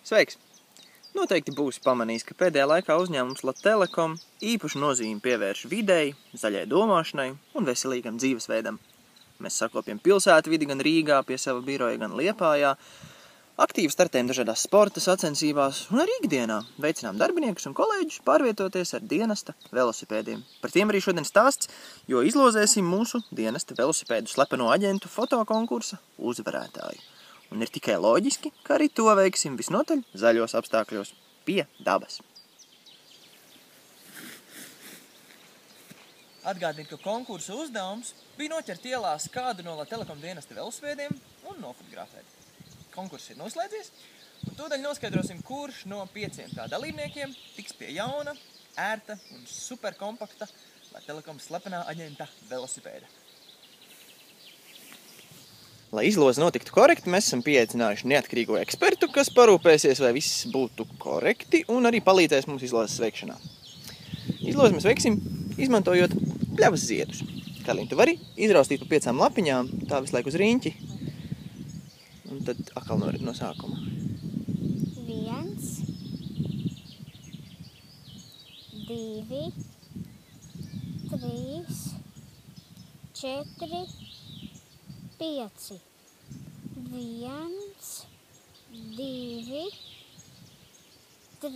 Sveiks! Noteikti būsi pamanījis, ka pēdējā laikā uzņēmums Latelekom īpašu nozīmi pievērš videi, zaļai domāšanai un veselīgam dzīvesveidam. Mēs sakopjam pilsētvidi gan Rīgā pie sava biroja, gan Liepājā. Aktīvi startējam dažādās sporta sacensībās un arī ikdienā veicinām darbiniekus un kolēģus pārvietoties ar dienesta velosipēdiem. Par tiem arī šodien stāsts, jo izlozēsim mūsu dienesta velosipēdu slepeno aģentu fotokonkursa uzvarētāju. Un ir tikai loģiski, ka arī to veiksim visnotaļ zaļos apstākļos pie dabas. Atgādinu, ka konkursa uzdevums bija noķert ielās kādu no Latelekom dienesta velosipēdiem un nofotografēt. Konkurss ir noslēdzies, un tūdaļ noskaidrosim, kurš no 5 tā dalībniekiem tiks pie jauna, ērta un superkompakta Latelekom slepenā aģenta velosipēda. Lai izloze notiktu korekti, mēs esam pieaicinājuši neatkarīgo ekspertu, kas parūpēsies, lai viss būtu korekti un arī palīdzēs mums izlozes veikšanā. Izlozi mēs veiksim, izmantojot pļavas ziedus. Karliņ, tu vari izraustīt pa 5 lapiņām, tā visu laiku uz riņķi, un tad atkal no sākuma. 1, 2, 3, 4, 5. 1, 2, 3,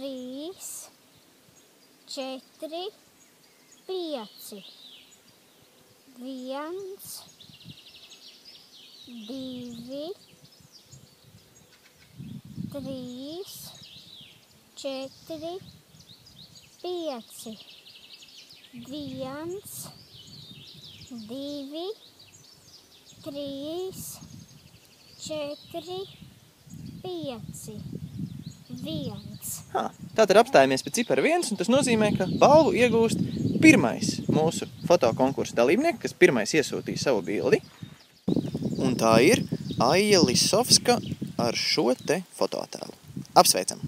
4, 5. 1, 2, 3, 4, 5. 1, 2, 3, 4, 5. 1. Tātad apstājamies pie cipara 1, un tas nozīmē, ka balvu iegūst pirmais mūsu fotokonkursa dalībnieks, kas pirmais iesūtīja savu bildi. Un tā ir Aija Lisovska ar šo te fotoattēlu. Apsveicam!